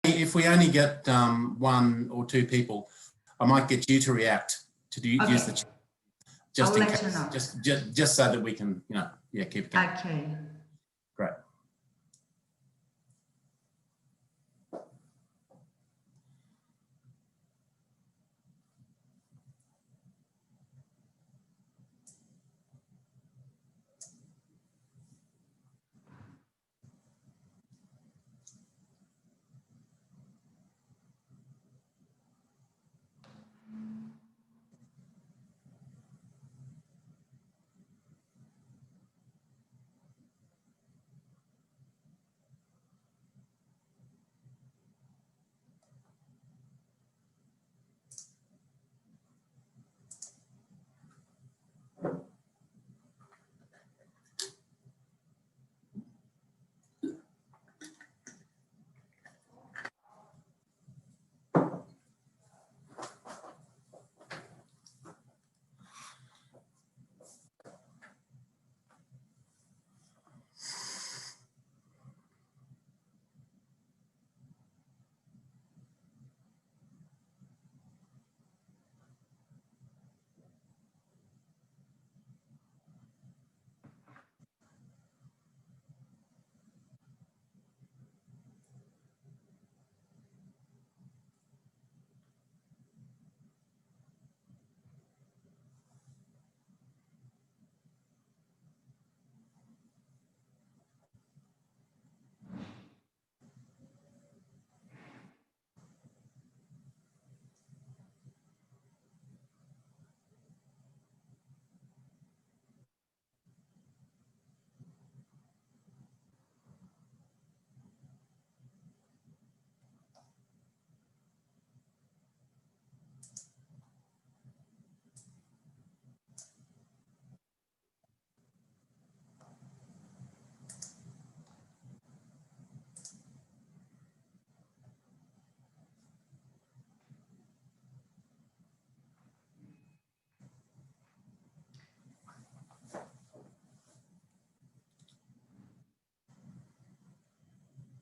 if we only get 1 or 2 people, I might get you to react to use the chat, just in case, just so that we can, keep it going. Okay. Great.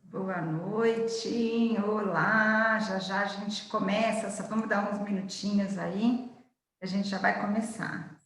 Boa noite, olá, já a gente começa, só vamos dar uns minutinhos aí, a gente já vai começar.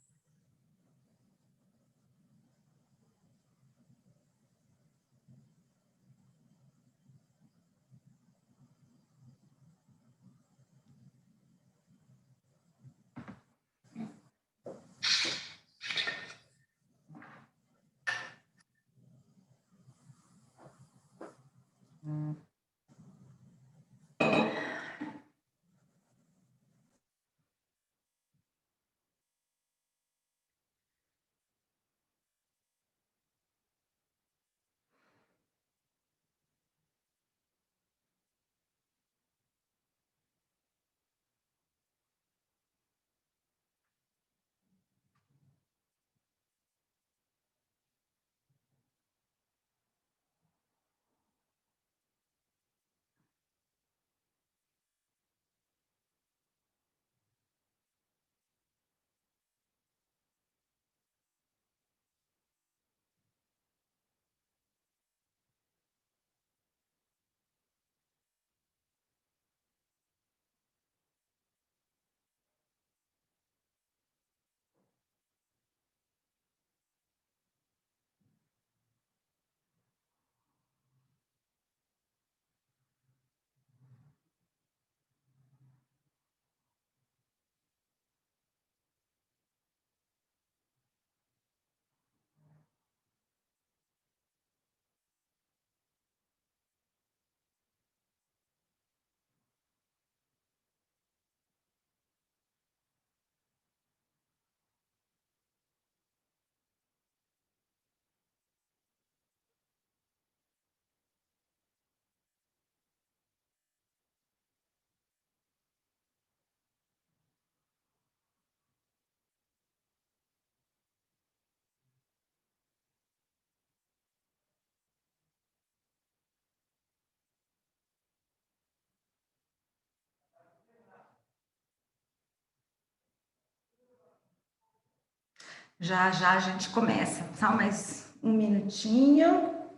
Já a gente começa, só mais um minutinho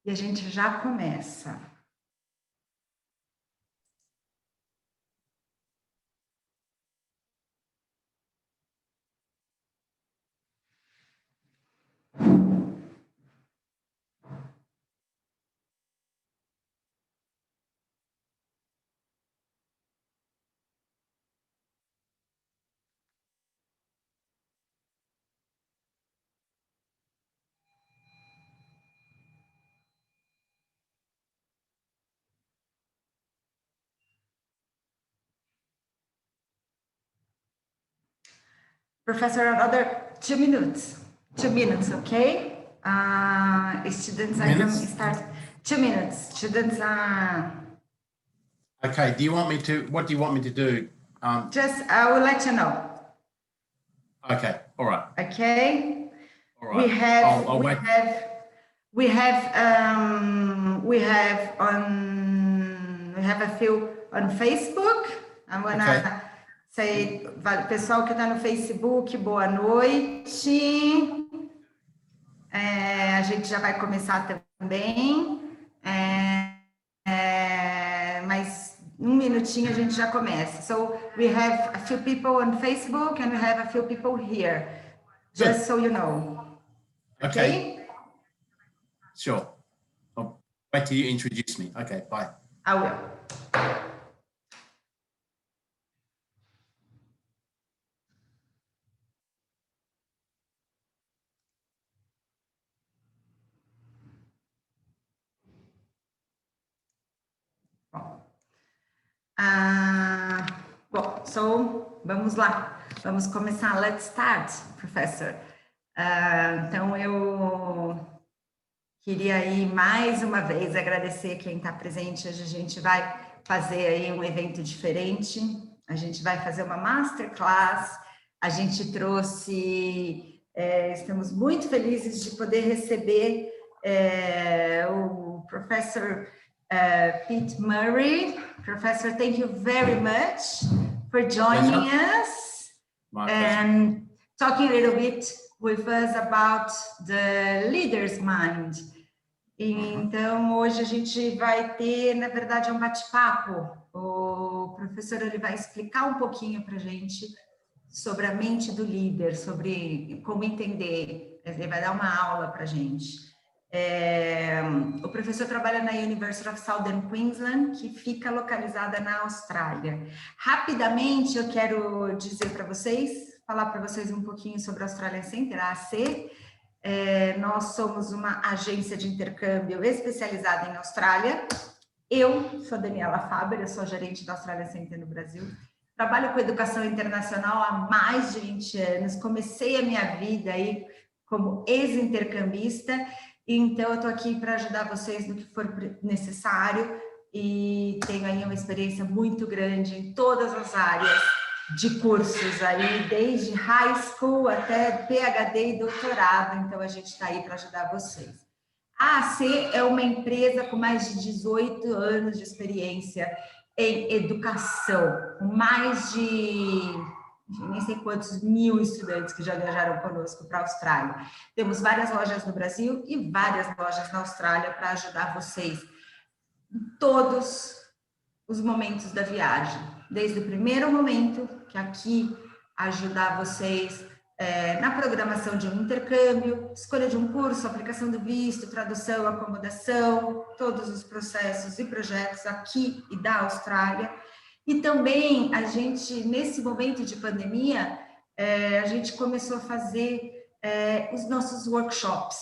e a gente já começa. Professor, another 2 minutes. 2 minutes, okay? Students, I can start. 2 minutes. Students are... Okay, what do you want me to do? I will let you know. Okay, all right. Okay. All right. We have a few on Facebook. I'm gonna say, pessoal que está no Facebook, boa noite. A gente já vai começar também. Mas 1 minutinho a gente já começa. So we have a few people on Facebook and we have a few people here. Just so you know. Okay? Sure. I'll wait till you introduce me. Okay, bye. I will. So vamos lá. Vamos começar. Let's start, professor. Então, eu queria aí mais uma vez agradecer quem está presente. Hoje a gente vai fazer aí um evento diferente. A gente vai fazer uma Masterclass. A gente trouxe... estamos muito felizes de poder receber o professor Pete Murray. Professor, thank you very much for joining us and talking a little bit with us about the leader's mind. Então, hoje a gente vai ter, na verdade, um bate-papo. O professor ele vai explicar um pouquinho para a gente sobre a mente do líder, sobre como entender. Ele vai dar uma aula para a gente. O professor trabalha na University of Southern Queensland, que fica localizada na Austrália. Rapidamente, eu quero dizer para vocês, falar para vocês um pouquinho sobre a Australian Center, a AC. Nós somos uma agência de intercâmbio especializada em Austrália. Eu sou Daniela Faber, eu sou gerente da Australian Center no Brasil. Trabalho com educação internacional há mais de 20 anos. Comecei a minha vida aí como ex-intercambista. Então, eu estou aqui para ajudar vocês no que for necessário e tenho aí uma experiência muito grande em todas as áreas de cursos aí, desde high school até PhD e doutorado. Então, a gente está aí para ajudar vocês. A AC é uma empresa com mais de 18 anos de experiência em educação, com mais de... nem sei quantos mil estudantes que já viajaram conosco para a Austrália. Temos várias lojas no Brasil e várias lojas na Austrália para ajudar vocês em todos os momentos da viagem. Desde o primeiro momento, que aqui ajudar vocês na programação de um intercâmbio, escolha de um curso, aplicação do visto, tradução, acomodação, todos os processos e projetos aqui e da Austrália. E também a gente, nesse momento de pandemia, a gente começou a fazer os nossos workshops,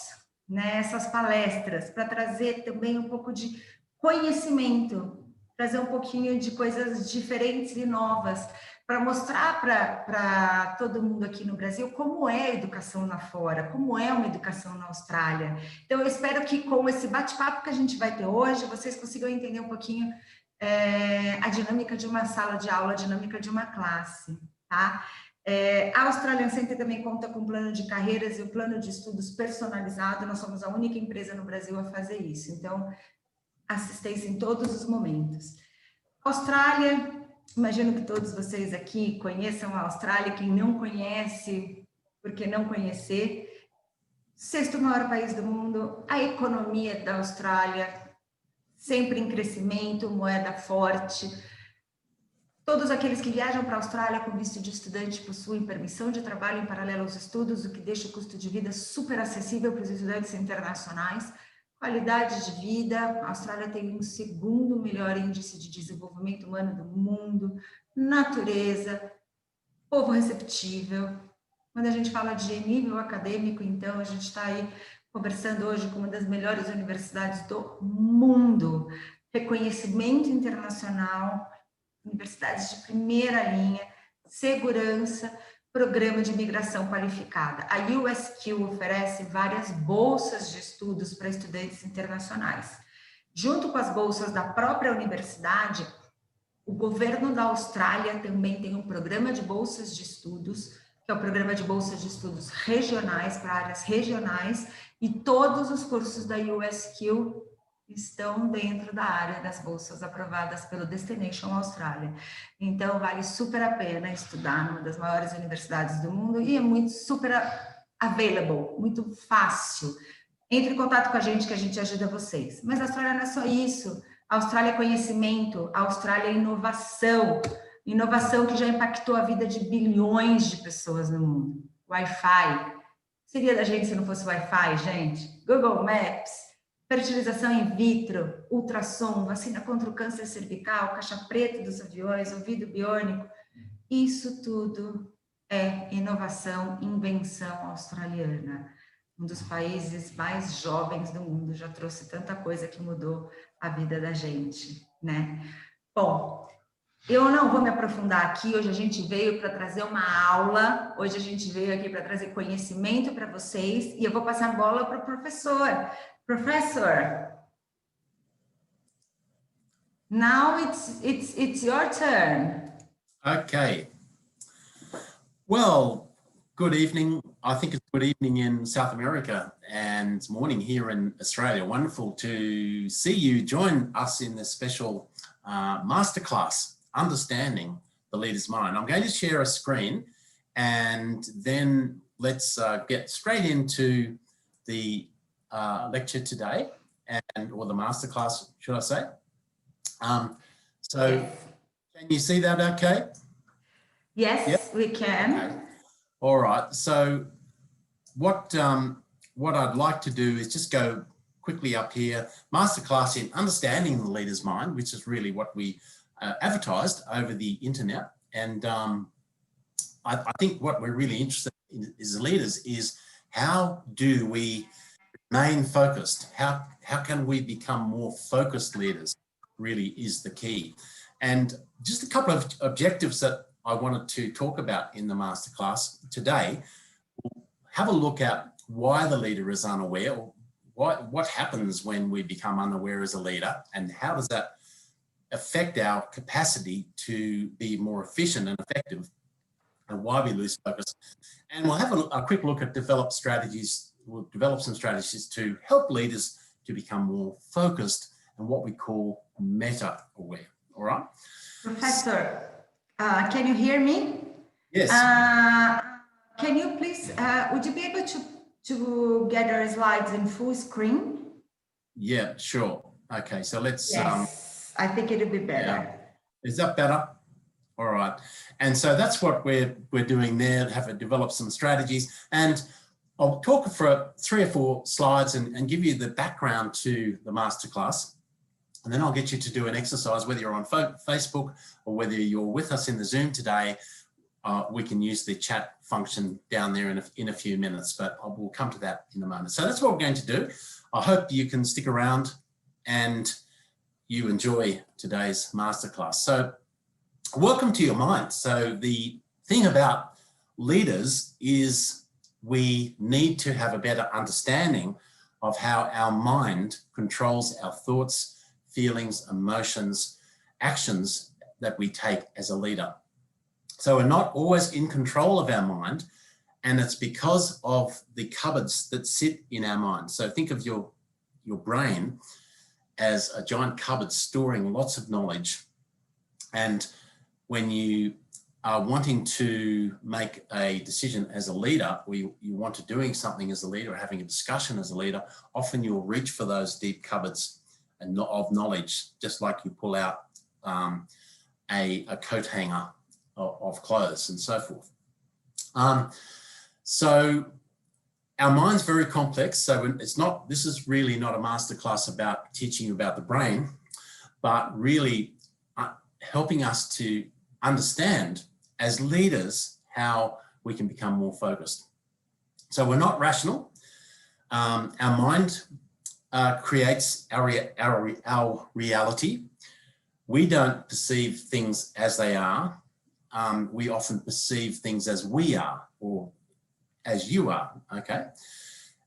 né? Essas palestras, para trazer também um pouco de conhecimento, trazer um pouquinho de coisas diferentes e novas, para mostrar para todo mundo aqui no Brasil como é a educação lá fora, como é uma educação na Austrália. Então, eu espero que com esse bate-papo que a gente vai ter hoje, vocês consigam entender um pouquinho a dinâmica de uma sala de aula, a dinâmica de uma classe, tá? A Australian Center também conta com um plano de carreiras e o plano de estudos personalizado. Nós somos a única empresa no Brasil a fazer isso. Então, assistência em todos os momentos. Austrália, imagino que todos vocês aqui conheçam a Austrália. Quem não conhece, por que não conhecer? 6º maior país do mundo, a economia da Austrália sempre em crescimento, moeda forte. Todos aqueles que viajam para a Austrália com visto de estudante possuem permissão de trabalho em paralelo aos estudos, o que deixa o custo de vida super acessível para os estudantes internacionais. Qualidade de vida, a Austrália tem o 2º melhor índice de desenvolvimento humano do mundo, natureza, povo receptível. Quando a gente fala de nível acadêmico, então, a gente está aí conversando hoje com uma das melhores universidades do mundo, reconhecimento internacional, universidades de primeira linha, segurança, programa de imigração qualificada. A USQ oferece várias bolsas de estudos para estudantes internacionais. Junto com as bolsas da própria universidade, o governo da Austrália também tem um programa de bolsas de estudos, que é o programa de bolsas de estudos regionais, para áreas regionais, e todos os cursos da USQ estão dentro da área das bolsas aprovadas pelo Destination Austrália. Então, vale super a pena estudar numa das maiores universidades do mundo e é muito super available, muito fácil. Entre em contato com a gente que a gente ajuda vocês. Mas a Austrália não é só isso. A Austrália é conhecimento, a Austrália é inovação. Inovação que já impactou a vida de bilhões de pessoas no mundo. Wi-Fi. Seria da gente se não fosse Wi-Fi, gente? Google Maps. Fertilização in vitro, ultrassom, vacina contra o câncer cervical, caixa preta dos aviões, ouvido biônico. Isso tudo é inovação, invenção australiana. Um dos países mais jovens do mundo, já trouxe tanta coisa que mudou a vida da gente, né? Bom, eu não vou me aprofundar aqui, hoje a gente veio para trazer uma aula, hoje a gente veio aqui para trazer conhecimento para vocês, e eu vou passar a bola para o professor. Professor, now it's your turn. Okay. Well, good evening. I think it's good evening in South America and morning here in Australia. Wonderful to see you join us in this special masterclass, Understanding the Leader's Mind. I'm going to share a screen and then let's get straight into the lecture today, or the masterclass, should I say? So can you see that okay? Yes, yep. We can. Okay. All right. So what I'd like to do is just go quickly up here, masterclass in Understanding the Leader's Mind, which is really what we advertised over the internet. And I think what we're really interested in as leaders is how do we remain focused? How can we become more focused leaders really is the key. And just a couple of objectives that I wanted to talk about in the masterclass today. We'll have a look at why the leader is unaware, or what happens when we become unaware as a leader, and how does that affect our capacity to be more efficient and effective, and why we lose focus. And we'll have a quick look at we'll develop some strategies to help leaders to become more focused and what we call meta-aware, all right? Professor, can you hear me? Yes. Can you please, would you be able to get our slides in full screen? Yeah, sure. Okay, so let's... Yes, I think it'll be better. Yeah. Is that better? All right. And so that's what we're doing there, develop some strategies. And I'll talk for 3 or 4 slides and give you the background to the masterclass. And then I'll get you to do an exercise, whether you're on Facebook or whether you're with us in the Zoom today. We can use the chat function down there in a few minutes, but we'll come to that in a moment. So that's what we're going to do. I hope you can stick around and you enjoy today's masterclass. So welcome to your mind. So the thing about leaders is we need to have a better understanding of how our mind controls our thoughts, feelings, emotions, actions that we take as a leader. So we're not always in control of our mind, and it's because of the cupboards that sit in our mind. So think of your brain as a giant cupboard storing lots of knowledge. And when you are wanting to make a decision as a leader, or you want to doing something as a leader, or having a discussion as a leader, often you'll reach for those deep cupboards of knowledge, just like you pull out a coat hanger of clothes and so forth. So our mind's very complex. So this is really not a masterclass about teaching you about the brain, but really helping us to understand as leaders how we can become more focused. So we're not rational. Our mind creates our reality. We don't perceive things as they are. we often perceive things as we are or as you are, okay?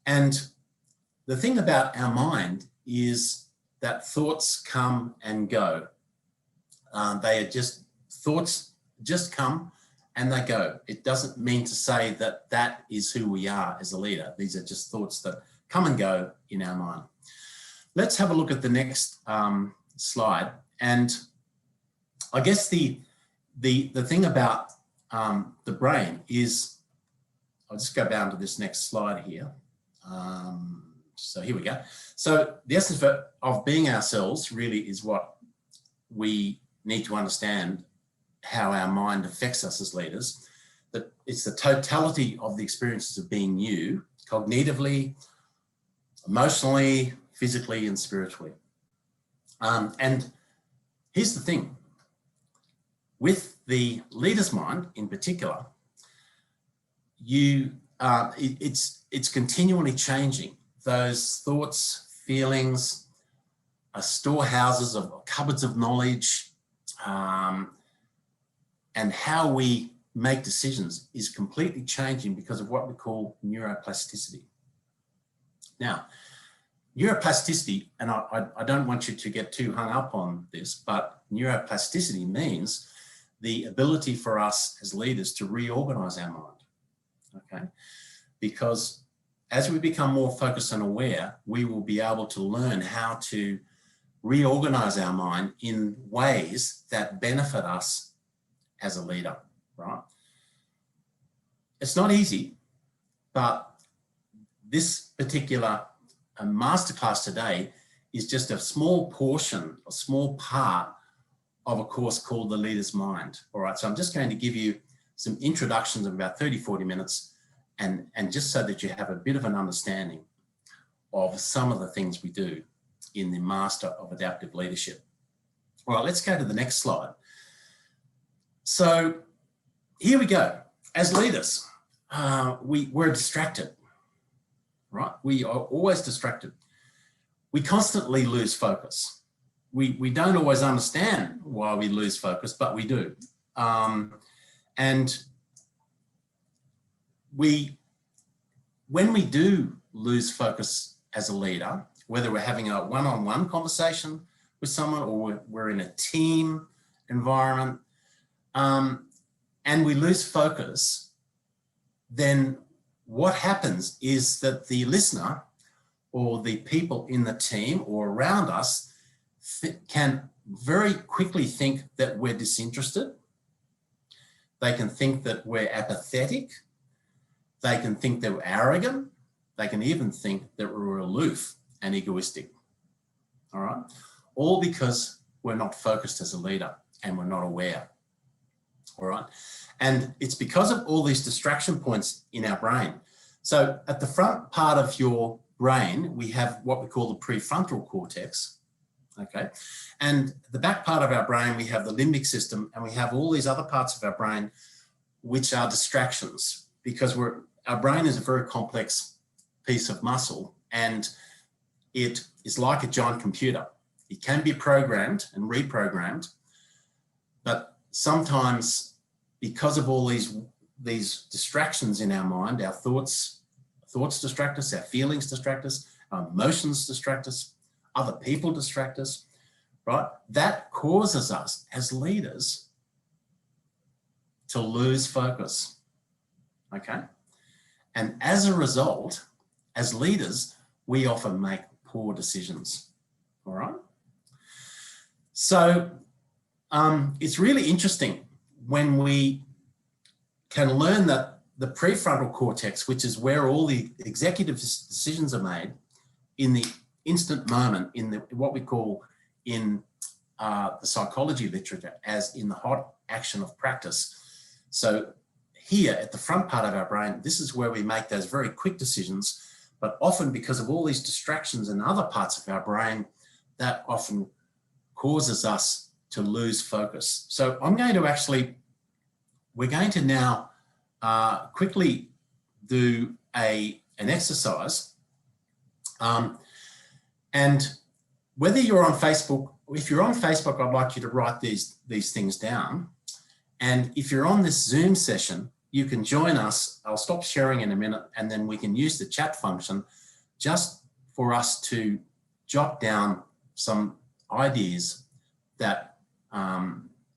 And the thing about our mind is that thoughts come and go. They are just, thoughts just come and they go. It doesn't mean to say that that is who we are as a leader. These are just thoughts that come and go in our mind. Let's have a look at the next slide. And I guess the thing about the brain is, I'll just go down to this next slide here. So here we go. So the essence of being ourselves really is what we need to understand, how our mind affects us as leaders. That it's the totality of the experiences of being you, cognitively, emotionally, physically, and spiritually. And here's the thing, with the leader's mind in particular, it's continually changing. Those thoughts, feelings, are storehouses of cupboards of knowledge, and how we make decisions is completely changing because of what we call neuroplasticity. Now, neuroplasticity, and I don't want you to get too hung up on this, but neuroplasticity means the ability for us as leaders to reorganize our mind, okay? Because as we become more focused and aware, we will be able to learn how to reorganize our mind in ways that benefit us as a leader, right? It's not easy, but this particular masterclass today is just a small portion, a small part of a course called The Leader's Mind. All right, so I'm just going to give you some introductions of about 30, 40 minutes and just so that you have a bit of an understanding of some of the things we do in the Master of Adaptive Leadership. All right, let's go to the next slide. So here we go. As leaders, we're distracted, right? We are always distracted. We constantly lose focus. We don't always understand why we lose focus, but we do. And when we do lose focus as a leader, whether we're having a one-on-one conversation with someone or we're in a team environment, and we lose focus, then what happens is that the listener or the people in the team or around us can very quickly think that we're disinterested. They can think that we're apathetic. They can think that we're arrogant. They can even think that we're aloof and egoistic. All right? All because we're not focused as a leader and we're not aware. All right? And it's because of all these distraction points in our brain. So at the front part of your brain, we have what we call the prefrontal cortex. Okay. And the back part of our brain, we have the limbic system, and we have all these other parts of our brain, which are distractions, because our brain is a very complex piece of muscle, and it is like a giant computer. It can be programmed and reprogrammed, but sometimes because of all these distractions in our mind, our thoughts distract us, our feelings distract us, our emotions distract us, other people distract us, right? That causes us as leaders to lose focus, okay? And as a result, as leaders, we often make poor decisions, all right? So it's really interesting when we can learn that the prefrontal cortex, which is where all the executive decisions are made in the instant moment, in what we call in the psychology literature as in the hot action of practice. So here at the front part of our brain, this is where we make those very quick decisions, but often because of all these distractions in other parts of our brain, that often causes us to lose focus. So we're going to now quickly do an exercise. And whether you're on Facebook, if you're on Facebook, I'd like you to write these things down. And if you're on this Zoom session, you can join us. I'll stop sharing in a minute, and then we can use the chat function just for us to jot down some ideas that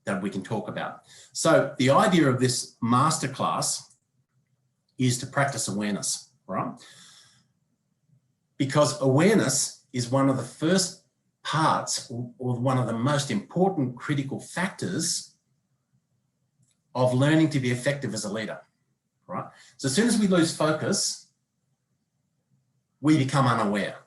that we can talk about. So the idea of this masterclass is to practice awareness, right? Because awareness is one of the first parts or one of the most important critical factors of learning to be effective as a leader, right? So as soon as we lose focus, we become unaware,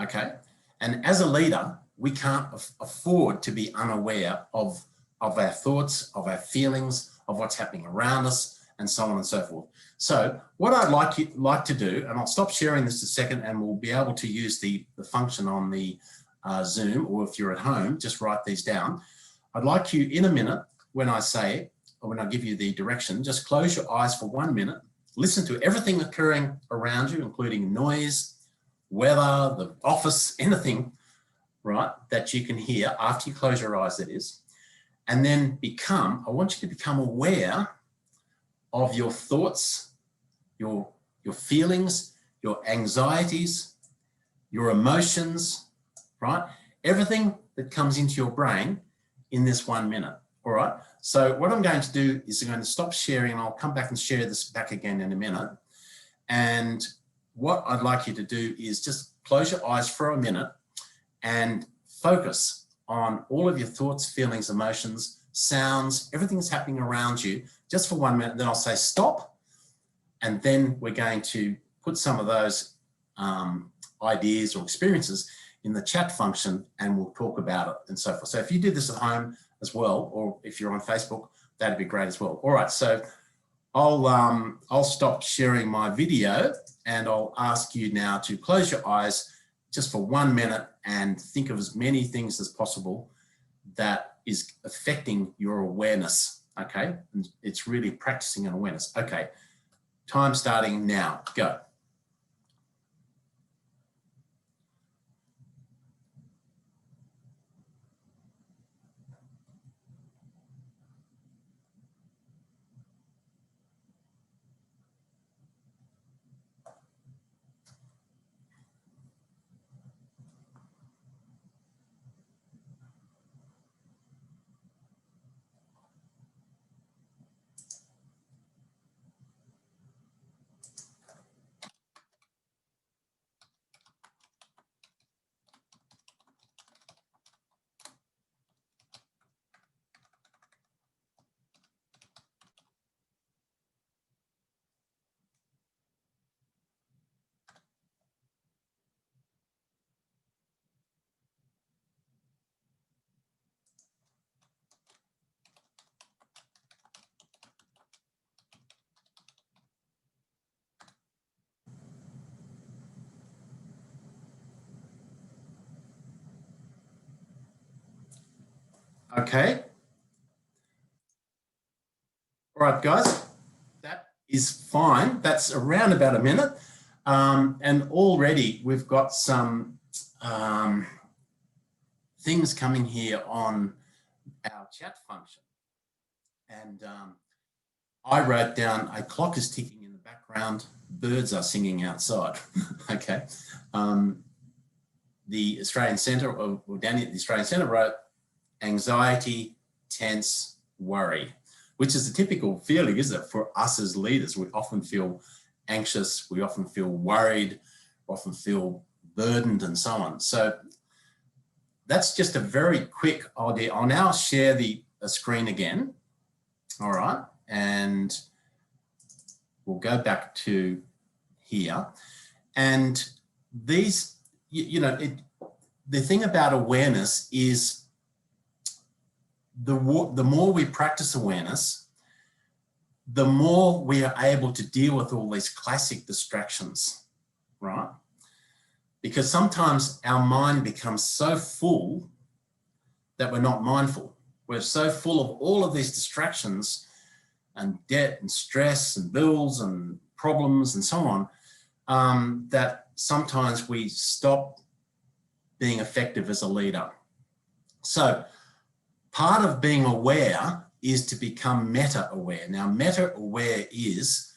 okay? And as a leader, we can't afford to be unaware of our thoughts, of our feelings, of what's happening around us, and so on and so forth. So what I'd like to do, and I'll stop sharing this a second, and we'll be able to use the function on the Zoom, or if you're at home, just write these down. I'd like you in a minute, when I say, or when I give you the direction, just close your eyes for 1 minute, listen to everything occurring around you, including noise, weather, the office, anything, right, that you can hear after you close your eyes, that is. And then I want you to become aware of your thoughts, your feelings, your anxieties, your emotions, right? Everything that comes into your brain in this 1 minute, all right? So what I'm going to do is I'm going to stop sharing, and I'll come back and share this back again in a minute. And what I'd like you to do is just close your eyes for a minute and focus on all of your thoughts, feelings, emotions, sounds, everything that's happening around you, just for 1 minute. Then I'll say stop, and then we're going to put some of those ideas or experiences in the chat function, and we'll talk about it and so forth. So if you do this at home as well, or if you're on Facebook, that'd be great as well. All right, so I'll stop sharing my video, and I'll ask you now to close your eyes just for 1 minute and think of as many things as possible that is affecting your awareness, okay? And it's really practicing an awareness. Okay, time starting now, go. Okay. All right, guys, that is fine. That's around about a minute. And already we've got some things coming here on our chat function. And I wrote down, a clock is ticking in the background, birds are singing outside, okay. The Australian Centre, or Danny at the Australian Centre wrote, anxiety, tense, worry, which is a typical feeling, isn't it, for us as leaders? We often feel anxious, we often feel worried, often feel burdened, and so on. So that's just a very quick idea. I'll now share the screen again, all right, and we'll go back to here. And these, the thing about awareness is the more we practice awareness, the more we are able to deal with all these classic distractions, right? Because sometimes our mind becomes so full that we're not mindful. We're so full of all of these distractions and debt and stress and bills and problems and so on, that sometimes we stop being effective as a leader. So part of being aware is to become meta-aware. Now, meta-aware is,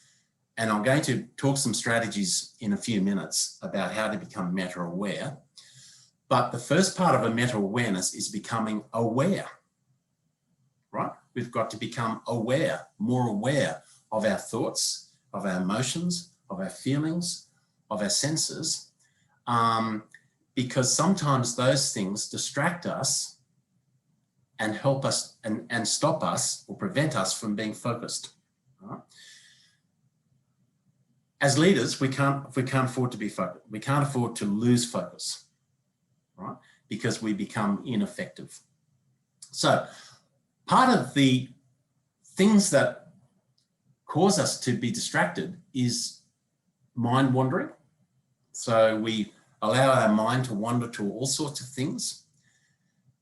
and I'm going to talk some strategies in a few minutes about how to become meta-aware, but the first part of a meta-awareness is becoming aware, right? We've got to become aware, more aware of our thoughts, of our emotions, of our feelings, of our senses, because sometimes those things distract us and help us and stop us or prevent us from being focused. Right? As leaders, we can't afford to be focused. We can't afford to lose focus, right? Because we become ineffective. So part of the things that cause us to be distracted is mind wandering. So we allow our mind to wander to all sorts of things.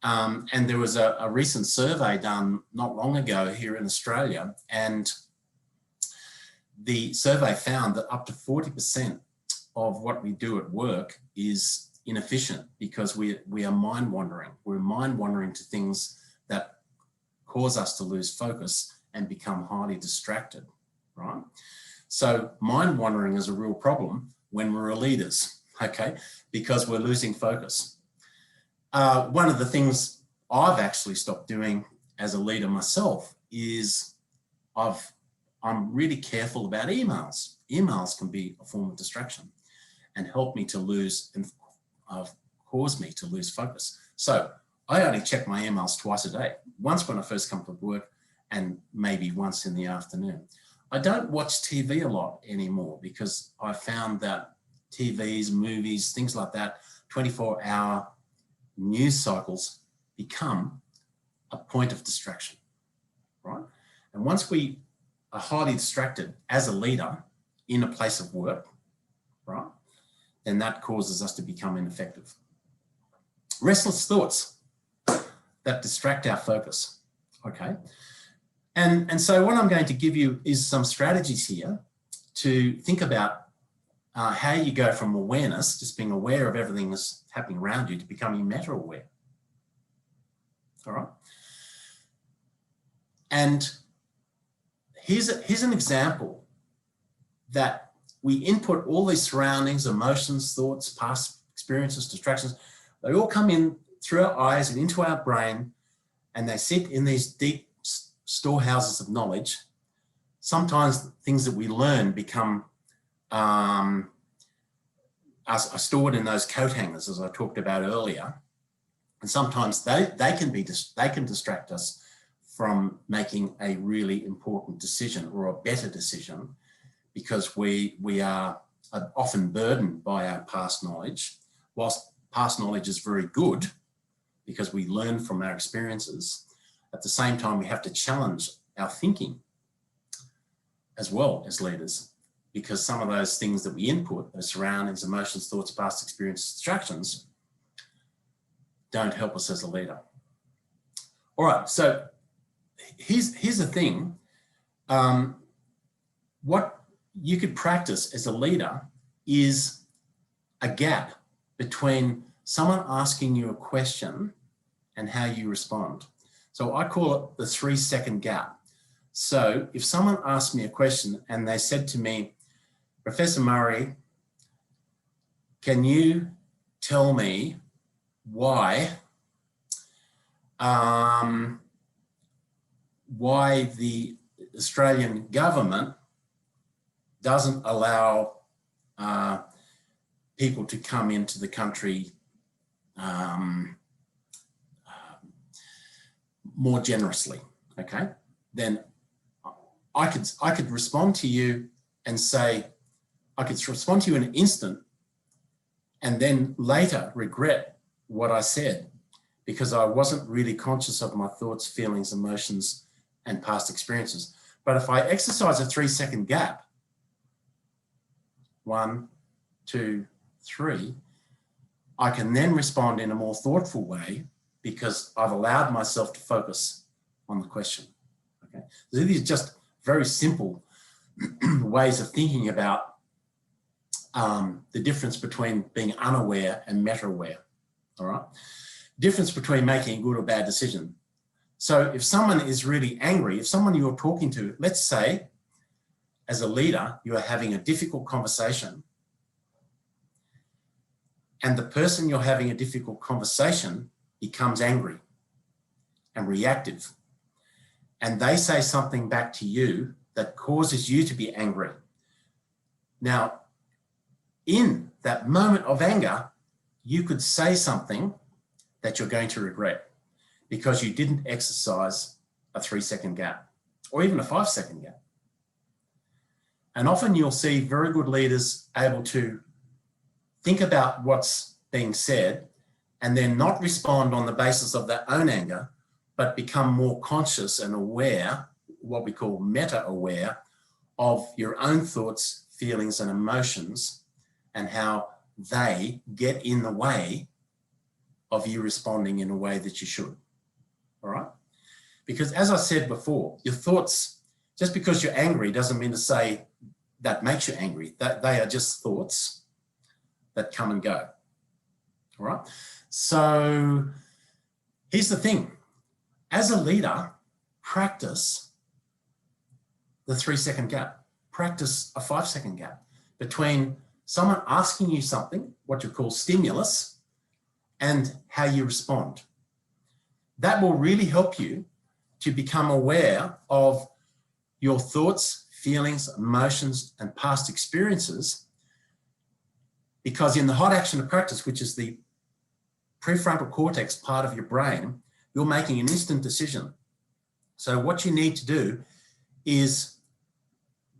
And there was a recent survey done not long ago here in Australia, and the survey found that up to 40% of what we do at work is inefficient because we are mind wandering. We're mind wandering to things that cause us to lose focus and become highly distracted, right? So mind wandering is a real problem when we're leaders, okay? Because we're losing focus. One of the things I've actually stopped doing as a leader myself is I'm really careful about emails. Emails can be a form of distraction and help me to lose and cause me to lose focus. So I only check my emails twice a day, once when I first come to work and maybe once in the afternoon. I don't watch TV a lot anymore because I found that TVs, movies, things like that, 24-hour news cycles become a point of distraction, right? And once we are highly distracted as a leader in a place of work, right, then that causes us to become ineffective. Restless thoughts that distract our focus, okay? And so what I'm going to give you is some strategies here to think about how you go from awareness, just being aware of everything that's happening around you, to becoming meta-aware, all right? And here's an example that we input all these surroundings, emotions, thoughts, past experiences, distractions. They all come in through our eyes and into our brain, and they sit in these deep storehouses of knowledge. Sometimes things that we learn become are stored in those coat hangers, as I talked about earlier. And sometimes they can distract us from making a really important decision or a better decision, because we are often burdened by our past knowledge. Whilst past knowledge is very good because we learn from our experiences, at the same time we have to challenge our thinking as well as leaders, because some of those things that we input, those surroundings, emotions, thoughts, past experiences, distractions, don't help us as a leader. All right, so here's the thing. What you could practice as a leader is a gap between someone asking you a question and how you respond. So I call it the 3-second gap. So if someone asked me a question and they said to me, Professor Murray, can you tell me why the Australian government doesn't allow people to come into the country more generously, okay? Then I could respond to you and say, I could respond to you in an instant and then later regret what I said because I wasn't really conscious of my thoughts, feelings, emotions, and past experiences. But if I exercise a 3-second gap, 1, 2, 3, I can then respond in a more thoughtful way because I've allowed myself to focus on the question. Okay, so these are just very simple ways of thinking about the difference between being unaware and meta-aware. All right, difference between making a good or bad decision. So if someone is really angry, if someone you're talking to, let's say, as a leader, you are having a difficult conversation, and the person you're having a difficult conversation becomes angry and reactive, and they say something back to you that causes you to be angry. Now, in that moment of anger, you could say something that you're going to regret because you didn't exercise a 3-second gap or even a 5-second gap. And often you'll see very good leaders able to think about what's being said and then not respond on the basis of their own anger, but become more conscious and aware, what we call meta-aware, of your own thoughts, feelings, and emotions, and how they get in the way of you responding in a way that you should. All right? Because as I said before, your thoughts, just because you're angry doesn't mean to say that makes you angry. They are just thoughts that come and go. All right? So here's the thing. As a leader, practice the 3-second gap. Practice a 5-second gap between someone asking you something, what you call stimulus, and how you respond. That will really help you to become aware of your thoughts, feelings, emotions, and past experiences, because in the hot action of practice, which is the prefrontal cortex part of your brain, you're making an instant decision. So what you need to do is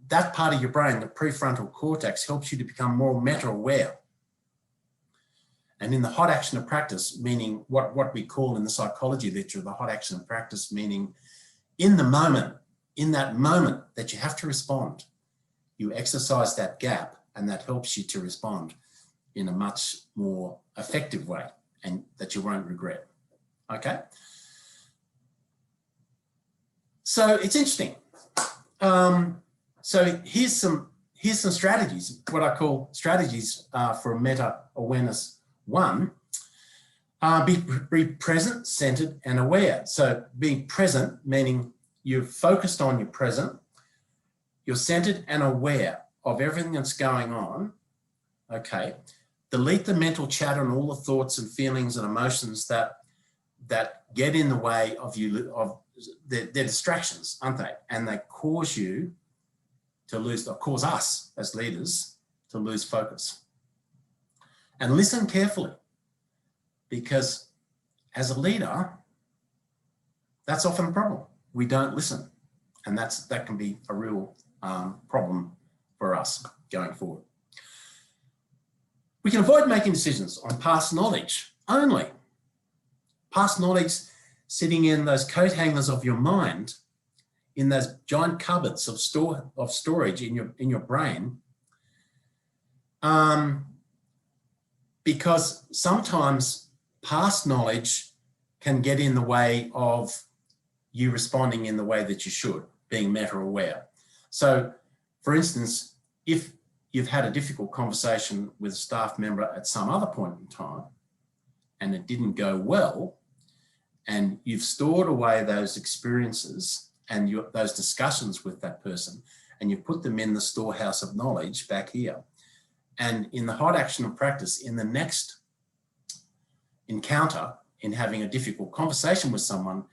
that part of your brain, the prefrontal cortex, helps you to become more meta-aware. And in the hot action of practice, meaning what we call in the psychology literature, the hot action of practice, meaning in the moment, in that moment that you have to respond, you exercise that gap, and that helps you to respond in a much more effective way and that you won't regret. Okay? So it's interesting. So here's some strategies, what I call strategies for meta-awareness. 1, be present, centered, and aware. So being present, meaning you're focused on your present, you're centered and aware of everything that's going on. Okay. Delete the mental chatter and all the thoughts and feelings and emotions that get in the way of you, of they're distractions, aren't they? And they cause you to lose, or cause us as leaders to lose focus. And listen carefully, because as a leader, that's often a problem. We don't listen, and that can be a real problem for us going forward. We can avoid making decisions on past knowledge only. Past knowledge sitting in those coat hangers of your mind, in those giant cupboards of storage in your brain, because sometimes past knowledge can get in the way of you responding in the way that you should, being meta-aware. So, for instance, if you've had a difficult conversation with a staff member at some other point in time and it didn't go well, and you've stored away those experiences and those discussions with that person, and you put them in the storehouse of knowledge back here. And in the hot action of practice, in the next encounter, in having a difficult conversation with someone,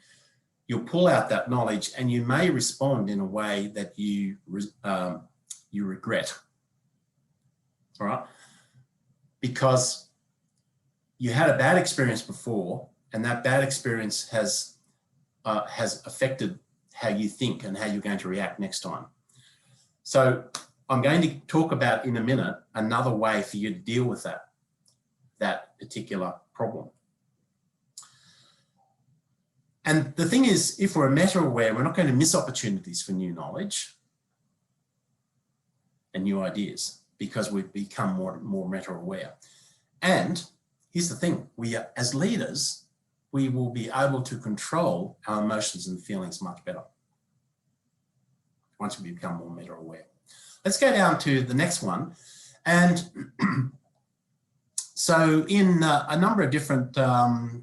you'll pull out that knowledge and you may respond in a way that you regret, all right? Because you had a bad experience before, and that bad experience has affected how you think and how you're going to react next time. So I'm going to talk about in a minute another way for you to deal with that particular problem. And the thing is, if we're meta-aware, we're not going to miss opportunities for new knowledge and new ideas because we've become more meta-aware. And here's the thing, as leaders, we will be able to control our emotions and feelings much better once we become more meta-aware. Let's go down to the next one. And So in a number of different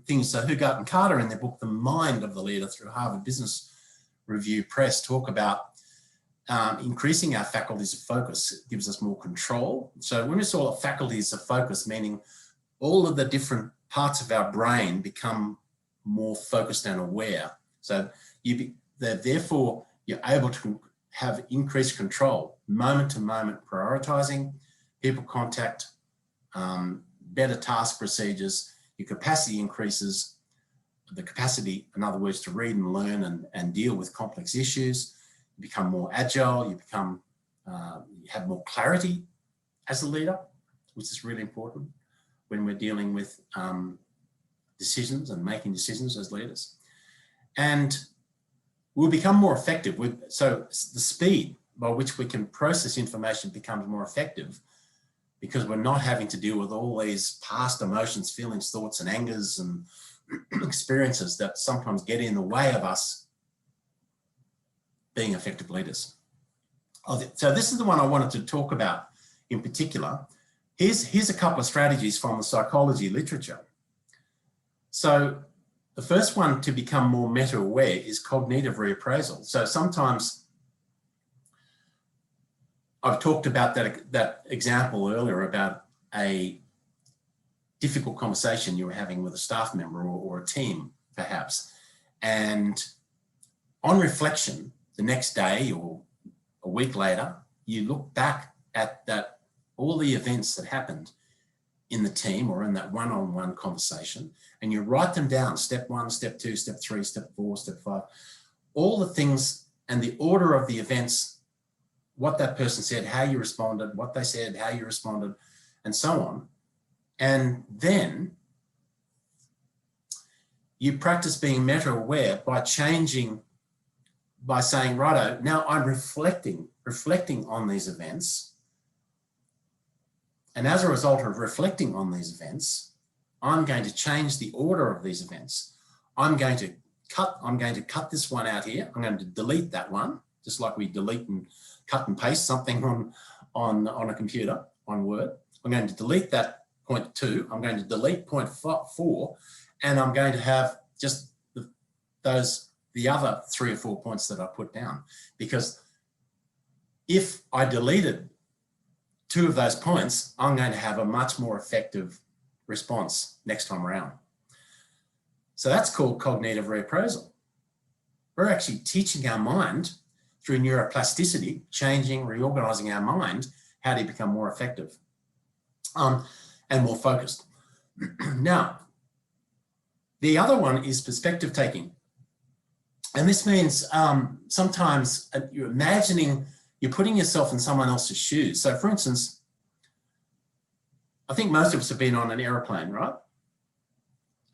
things, so Hugart and Carter in their book, The Mind of the Leader through Harvard Business Review Press, talk about increasing our faculties of focus. It gives us more control. So when we saw faculties of focus, meaning all of the different parts of our brain become more focused and aware. So therefore you're able to have increased control, moment to moment prioritizing, people contact, better task procedures, your capacity increases, the capacity, in other words, to read and learn and deal with complex issues. You become more agile, you become, you have more clarity as a leader, which is really important when we're dealing with decisions and making decisions as leaders. And we'll become more effective. So the speed by which we can process information becomes more effective because we're not having to deal with all these past emotions, feelings, thoughts, and angers and experiences that sometimes get in the way of us being effective leaders. So this is the one I wanted to talk about in particular. Here's a couple of strategies from the psychology literature. So the first one to become more meta-aware is cognitive reappraisal. So sometimes I've talked about that example earlier about a difficult conversation you were having with a staff member or a team, perhaps. And on reflection, the next day or a week later, you look back at all the events that happened in the team or in that one-on-one conversation, and you write them down, step 1, step 2, step 3, step 4, step 5, all the things and the order of the events, what that person said, how you responded, what they said, how you responded, and so on. And then you practice being meta-aware by changing, by saying, righto, now I'm reflecting on these events. And as a result of reflecting on these events, I'm going to change the order of these events. I'm going to cut this one out here. I'm going to delete that one, just like we delete and cut and paste something on a computer, on Word. I'm going to delete that point 2. I'm going to delete point 4, and I'm going to have just the other 3 or 4 points that I put down. Because if I deleted 2 of those points, I'm going to have a much more effective response next time around. So that's called cognitive reappraisal. We're actually teaching our mind through neuroplasticity, changing, reorganizing our mind, how to become more effective and more focused. Now, the other one is perspective taking. And this means sometimes you're imagining, you're putting yourself in someone else's shoes. So for instance, I think most of us have been on an airplane, right?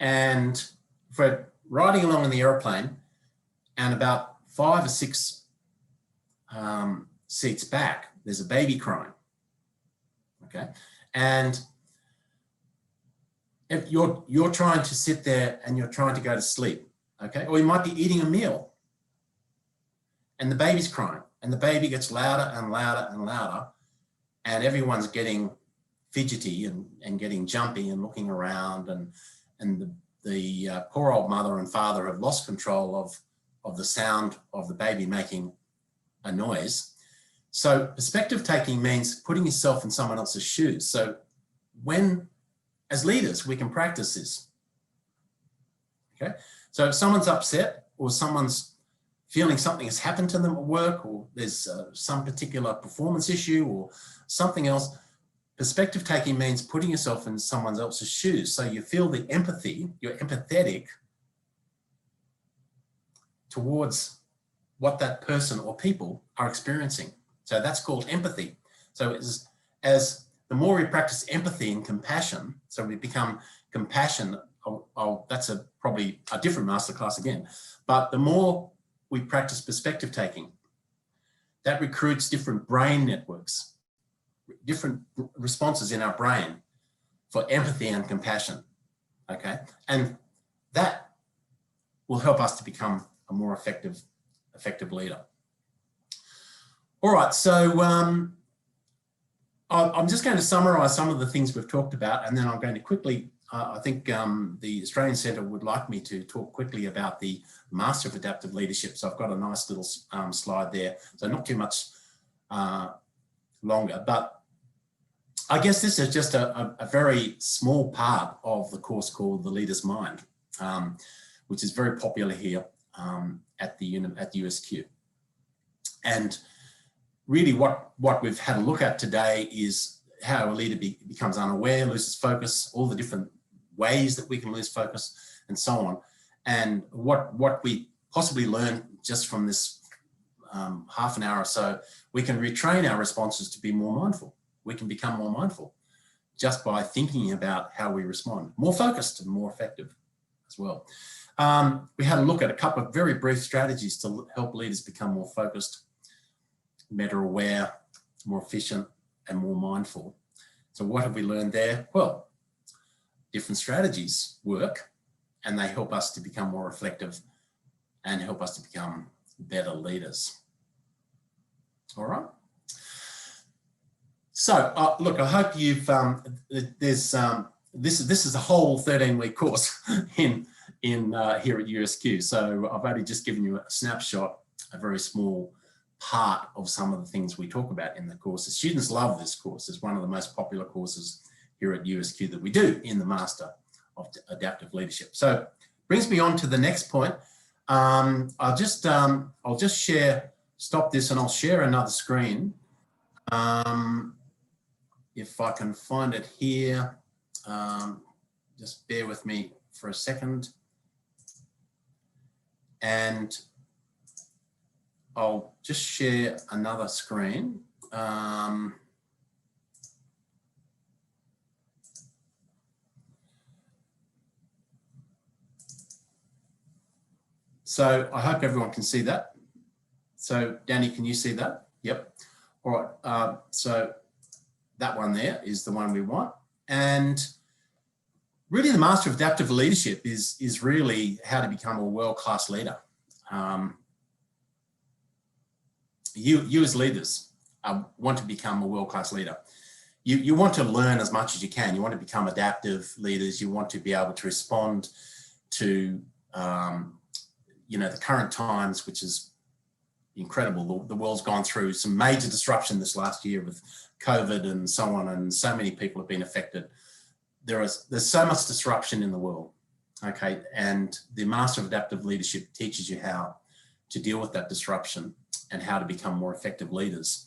And for riding along in the airplane and about 5 or 6 seats back, there's a baby crying, okay? And if you're trying to sit there and you're trying to go to sleep, okay? Or you might be eating a meal and the baby's crying and the baby gets louder and louder and louder and everyone's getting fidgety and getting jumpy and looking around and the poor old mother and father have lost control of the sound of the baby making a noise. So perspective taking means putting yourself in someone else's shoes. So as leaders, we can practice this, okay? So if someone's upset or someone's feeling something has happened to them at work or there's some particular performance issue or something else, perspective taking means putting yourself in someone else's shoes. So you feel the empathy, you're empathetic towards what that person or people are experiencing. So that's called empathy. So as the more we practice empathy and compassion, so we become compassion, that's probably a different masterclass again, but the more we practice perspective taking, that recruits different brain networks, different responses in our brain for empathy and compassion, okay? And that will help us to become a more effective leader. All right, so I'm just going to summarise some of the things we've talked about, and then I'm going to quickly, I think the Australian Centre would like me to talk quickly about the Master of Adaptive Leadership. So I've got a nice little slide there, so not too much longer, but I guess this is just a very small part of the course called The Leader's Mind, which is very popular here at the USQ. And really what we've had a look at today is how a leader becomes unaware, loses focus, all the different ways that we can lose focus and so on. And what we possibly learn just from this half an hour or so, we can retrain our responses to be more mindful. We can become more mindful just by thinking about how we respond, more focused and more effective as well. We had a look at a couple of very brief strategies to help leaders become more focused, better aware, more efficient, and more mindful. So what have we learned there? Well, different strategies work, and they help us to become more reflective and help us to become better leaders. All right. So look, I hope you've this is a whole 13-week course in here at USQ. So I've only just given you a snapshot, a very small part of some of the things we talk about in the course. The students love this course. It's one of the most popular courses here at USQ that we do in the Master of Adaptive Leadership. So brings me on to the next point. I'll just stop this and I'll share another screen. If I can find it here, just bear with me for a second. And I'll just share another screen. So I hope everyone can see that. So Danny, can you see that? Yep. All right, so that one there is the one we want. And really the Master of Adaptive Leadership is really how to become a world-class leader. You as leaders want to become a world-class leader. You want to learn as much as you can. You want to become adaptive leaders. You want to be able to respond to the current times, which is incredible. The world's gone through some major disruption this last year with COVID and so on, and so many people have been affected. There's so much disruption in the world, okay? And the Master of Adaptive Leadership teaches you how to deal with that disruption and how to become more effective leaders.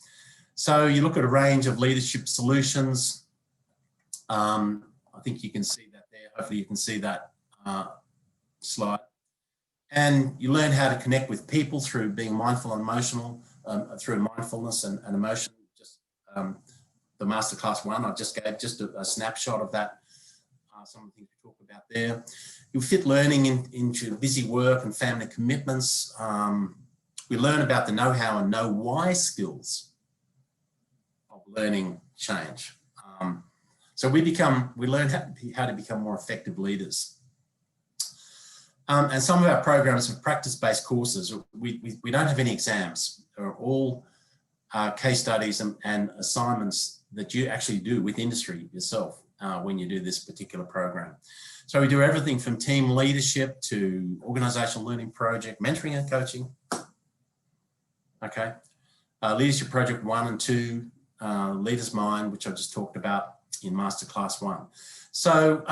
So you look at a range of leadership solutions. I think you can see that there. Hopefully you can see that slide. And you learn how to connect with people through being mindful and emotional, through mindfulness and emotion. Just the Masterclass one, I just gave just a snapshot of that, some of the things we talk about there. You fit learning into busy work and family commitments. We learn about the know-how and know-why skills of learning change. So we learn how to become more effective leaders. And some of our programs are practice-based courses. We don't have any exams. They're all case studies and assignments that you actually do with industry yourself when you do this particular program. So we do everything from team leadership to organizational learning project, mentoring and coaching. Okay. Leadership project 1 and 2, Leader's Mind, which I just talked about in Masterclass 1. So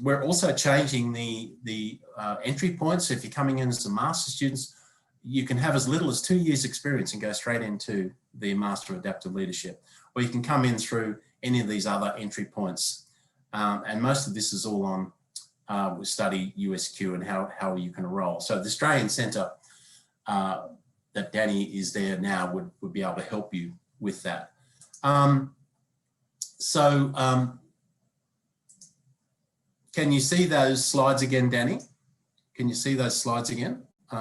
we're also changing the entry points. So if you're coming in as a master's students, you can have as little as 2 years experience and go straight into the Master of Adaptive Leadership, or you can come in through any of these other entry points. And most of this is all on we study USQ and how you can enroll. So the Australian Centre that Danny is there now would be able to help you with that. Can you see those slides again, Danny? Can you see those slides again? We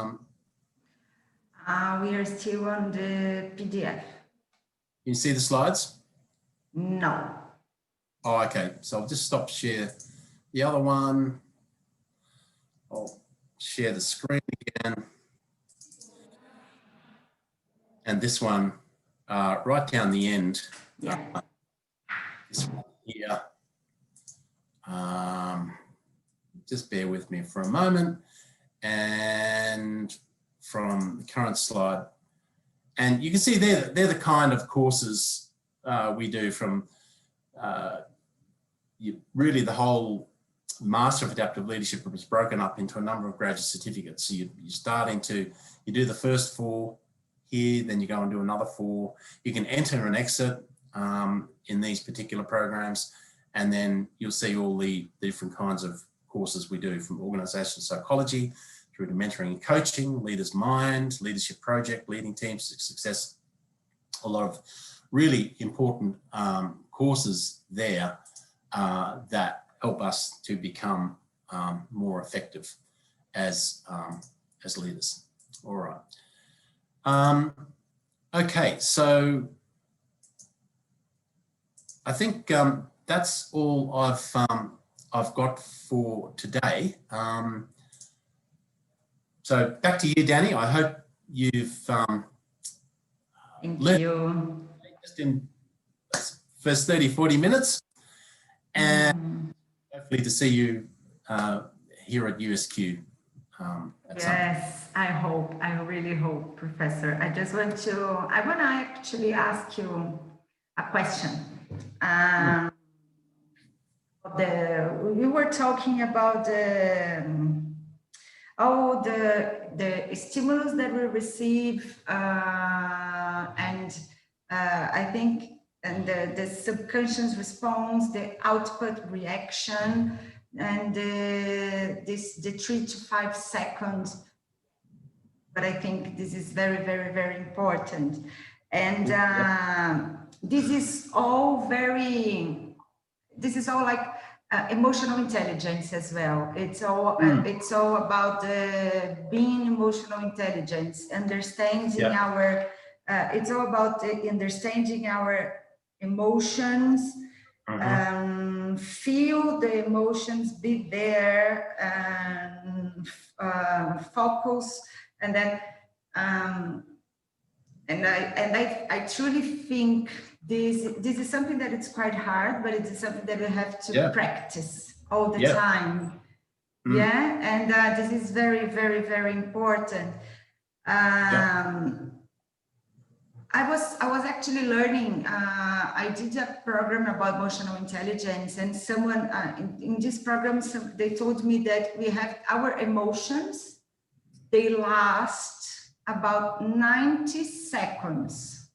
are still on the PDF. Can you see the slides? No. Oh, okay. So I'll just stop share the other one. I'll share the screen again. And this one right down the end. Yeah. This one here. Just bear with me for a moment. And from the current slide. And you can see they're the kind of courses we do from really the whole Master of Adaptive Leadership was broken up into a number of graduate certificates. So you do the first 4 here, then you go and do another 4. You can enter and exit in these particular programs, and then you'll see all the different kinds of courses we do, from organizational psychology through to mentoring and coaching, leader's mind, leadership project, leading teams to success. A lot of really important courses there that help us to become more effective as leaders. All right. Okay, so I think that's all I've got for today. So back to you, Danny. I hope you've learned just in first 30, 40 minutes, and hopefully to see you here at USQ. Yes, I really hope, Professor. I want to actually ask you a question. We were talking about the stimulus that we receive, and I think, and the subconscious response, the output reaction, and the 3 to 5 seconds. But I think this is very, very, very important. And this is all like emotional intelligence as well. It's all about being emotional intelligence, understanding our. It's all about understanding our emotions, feel the emotions, be there, focus, and then. And I truly think this is something that it's quite hard, but it's something that we have to practice all the time. Yeah, and this is very, very, very important. I was actually learning. I did a program about emotional intelligence, and someone in this program, they told me that we have our emotions. They last about 90 seconds.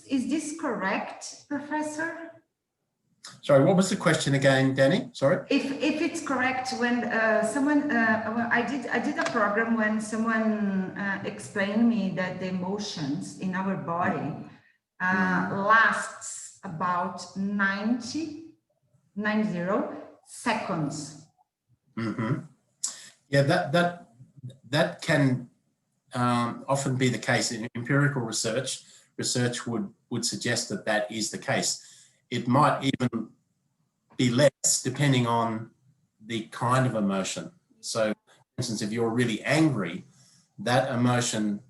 Is this correct, Professor? Sorry, what was the question again, Danny? Sorry. If it's correct, when someone, I did a program when someone explained me that the emotions in our body lasts about 90 seconds. Yeah, that can often be the case. In empirical research would suggest that is the case. It might even be less depending on the kind of emotion. So, for instance, if you're really angry, that emotion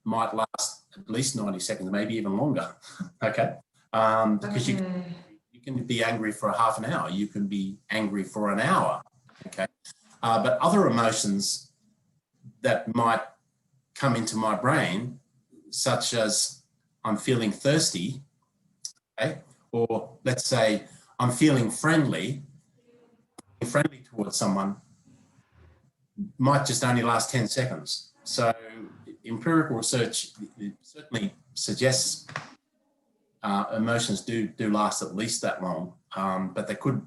might last at least 90 seconds, maybe even longer. Okay, because you can be angry for half an hour. You can be angry for an hour. Okay, but other emotions that might come into my brain, such as I'm feeling thirsty, okay, or let's say I'm feeling friendly towards someone, might just only last 10 seconds. So empirical research certainly suggests emotions do last at least that long, but they could,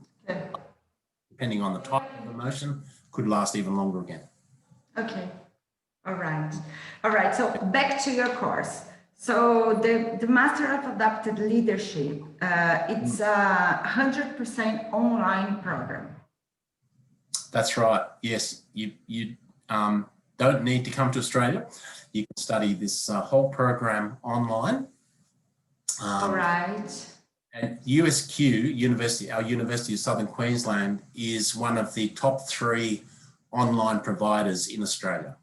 depending on the type of emotion, could last even longer again. Okay. All right. So back to your course. So the Master of Adaptive Leadership, it's a 100% online program. That's right. Yes, you don't need to come to Australia. You can study this whole program online. All right. And USQ, our University of Southern Queensland, is one of the top 3 online providers in Australia.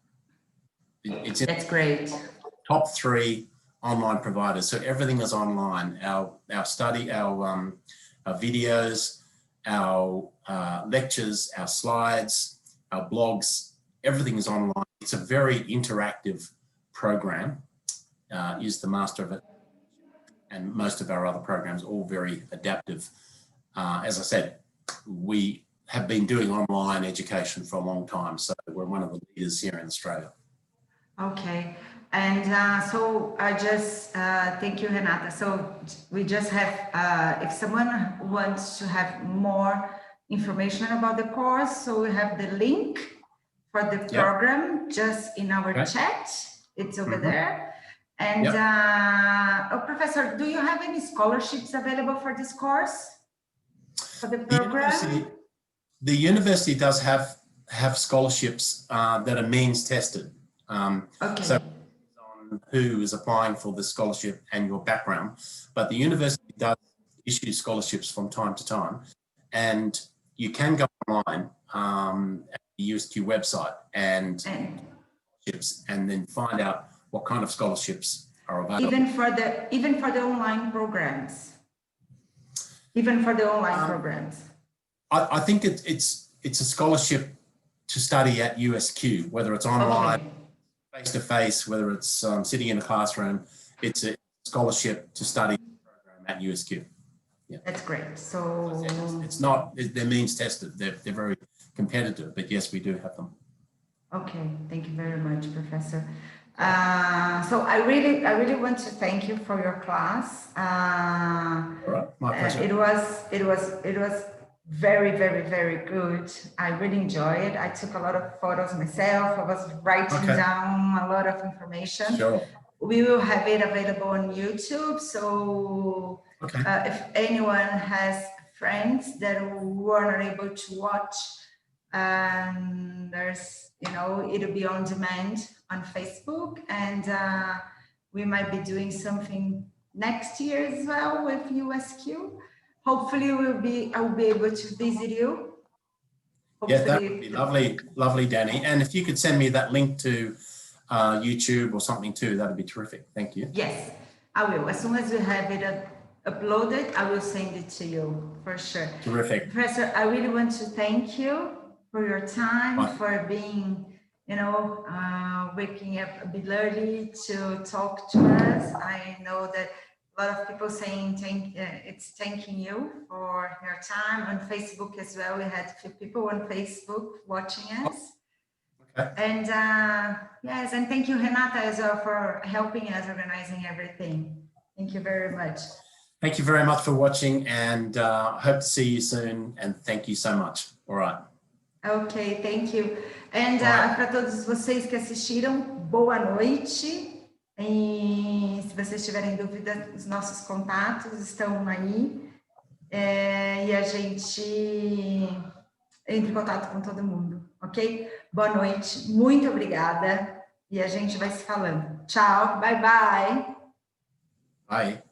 That's great. Top 3 online providers. So everything is online. Our study, our videos, our lectures, our slides, our blogs, everything is online. It's a very interactive program. Is the master of it, and most of our other programs all very adaptive. As I said, we have been doing online education for a long time, so we're one of the leaders here in Australia. Okay, and so I just thank you, Renata. So we just have, if someone wants to have more information about the course, so we have the link for the program just in our chat. It's over there. And Professor, do you have any scholarships available for this course, for the program? The university does have scholarships that are means tested. So on who is applying for the scholarship and your background, but the university does issue scholarships from time to time, and you can go online at the USQ website and then find out what kind of scholarships are available. Even for the online programs. Even for the online programs. I think it's a scholarship to study at USQ, whether it's online, face-to-face, whether it's sitting in a classroom. It's a scholarship to study the program at USQ. Yeah. That's great. So it's not, they're means tested. They're very competitive, but yes, we do have them. Okay, thank you very much, Professor. So I really want to thank you for your class. All right, my pleasure. It was very, very, very good. I really enjoyed it. I took a lot of photos myself. I was writing down a lot of information. Sure. We will have it available on YouTube. So if anyone has friends that were not able to watch, there's, it'll be on demand on Facebook, and we might be doing something next year as well with USQ. Hopefully I'll be able to visit you. Hopefully. Yes, that would be lovely, Danny. And if you could send me that link to YouTube or something too, that'd be terrific. Thank you. Yes, I will. As soon as we have it uploaded, I will send it to you for sure. Terrific. Professor, I really want to thank you for your time, for being, waking up a bit early to talk to us. I know that a lot of people saying thanking you for your time. On Facebook as well, we had a few people on Facebook watching us. Okay. And yes, and thank you, Renata, as well, for helping us organizing everything. Thank you very much. Thank you very much for watching, and hope to see you soon, and thank you so much. All right. Ok, thank you. And para todos vocês que assistiram, boa noite. E se vocês tiverem dúvida, os nossos contatos estão aí. E a gente entra em contato com todo mundo, ok? Boa noite, muito obrigada. E a gente vai se falando. Tchau, bye, bye. Bye.